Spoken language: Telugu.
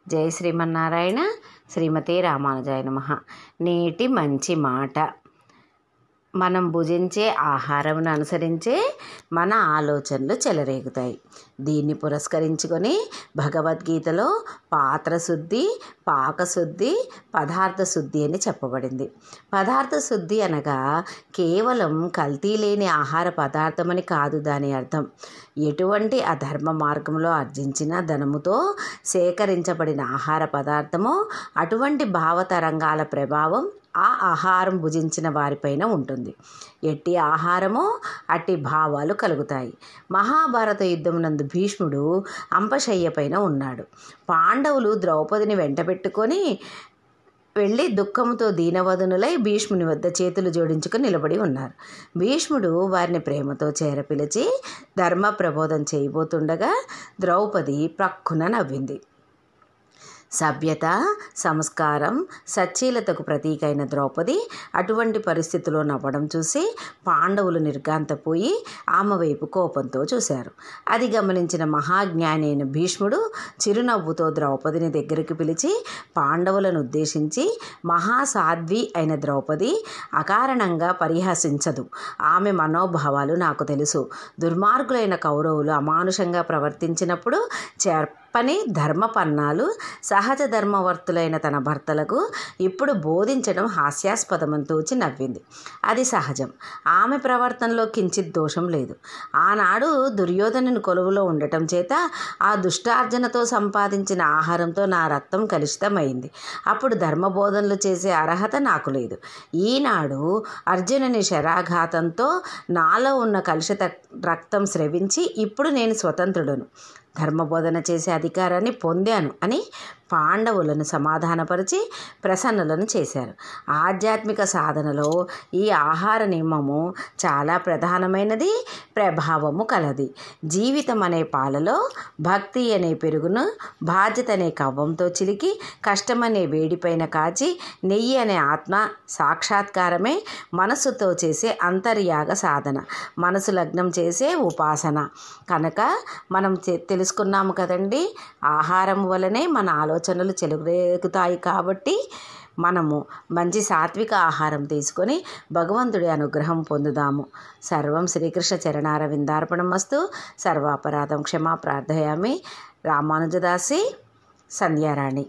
జై శ్రీమన్నారాయణ. శ్రీమతే రామానుజాయ నమః. నేటి మంచి మాట. మనం భుజించే ఆహారమును అనుసరించే మన ఆలోచనలు చెలరేగుతాయి. దీన్ని పురస్కరించుకొని భగవద్గీతలో పాత్రశుద్ధి, పాకశుద్ధి, పదార్థ శుద్ధి అని చెప్పబడింది. పదార్థ శుద్ధి అనగా కేవలం కల్తీ లేని ఆహార పదార్థమని కాదు దాని అర్థం. ఎటువంటి అధర్మ మార్గంలో ఆర్జించిన ధనముతో సేకరించబడిన ఆహార పదార్థమో అటువంటి భావతరంగాల ప్రభావం ఆ ఆహారం భుజించిన వారిపైన ఉంటుంది. ఎట్టి ఆహారమో అట్టి భావాలు కలుగుతాయి. మహాభారత యుద్ధమునందు భీష్ముడు అంపశయ్య పైన ఉన్నాడు. పాండవులు ద్రౌపదిని వెంటబెట్టుకొని వెళ్ళి దుఃఖంతో దీనవదనులై భీష్ముని వద్ద చేతులు జోడించుకొని నిలబడి ఉన్నారు. భీష్ముడు వారిని ప్రేమతో చేరపిలిచి ధర్మ ప్రబోధం చేయబోతుండగా ద్రౌపది ప్రక్కున నవ్వింది. సభ్యత, సంస్కారం, సచ్చీలతకు ప్రతీకైన ద్రౌపది అటువంటి పరిస్థితిలో నవ్వడం చూసి పాండవులు నిర్ఘాంతపోయి ఆమె వైపు కోపంతో చూశారు. అది గమనించిన మహాజ్ఞాని అయిన భీష్ముడు చిరునవ్వుతో ద్రౌపదిని దగ్గరికి పిలిచి పాండవులను ఉద్దేశించి, మహాసాధ్వి అయిన ద్రౌపది అకారణంగా పరిహసించదు. ఆమె మనోభావాలు నాకు తెలుసు. దుర్మార్గులైన కౌరవులు అమానుషంగా ప్రవర్తించినప్పుడు చెప్పని ధర్మపన్నాలు సహజ ధర్మవర్తులైన తన భర్తలకు ఇప్పుడు బోధించడం హాస్యాస్పదమని తోచి నవ్వింది. అది సహజం. ఆమె ప్రవర్తనలో కించిత్ దోషం లేదు. ఆనాడు దుర్యోధనుని కొలువులో ఉండటం చేత ఆ దుష్టార్జనతో సంపాదించిన ఆహారంతో నా రక్తం కలుషితమైంది. అప్పుడు ధర్మబోధనలు చేసే అర్హత నాకు లేదు. ఈనాడు అర్జునుని శరాఘాతంతో నాలో ఉన్న కలుషిత రక్తం స్రవించి ఇప్పుడు నేను స్వతంత్రుడను, ధర్మబోధన చేసే అధికారాన్ని పొందాను అని పాండవులను సమాధానపరిచి ప్రసన్నులను చేశారు. ఆధ్యాత్మిక సాధనలో ఈ ఆహార నియమము చాలా ప్రధానమైనది, ప్రభావము కలది. జీవితం అనే పాలలో భక్తి అనే పెరుగును బాధ్యత అనే కవ్వంతో చిలికి కష్టమనే వేడిపైన కాచి నెయ్యి అనే ఆత్మ సాక్షాత్కారమే మనస్సుతో చేసే అంతర్యాగ సాధన, మనసు లగ్నం చేసే ఉపాసన. కనుక మనం తెలుసుకున్నాము కదండి, ఆహారం వలనే మన ఆలోచనలు చెలరేగుతాయి. కాబట్టి మనము మంచి సాత్విక ఆహారం తీసుకొని భగవంతుడి అనుగ్రహం పొందుదాము. సర్వం శ్రీకృష్ణ చరణారవిందార్పణమస్తు. సర్వాపరాధం క్షమా ప్రార్థయామి. రామానుజదాసి, సంధ్యారాణి.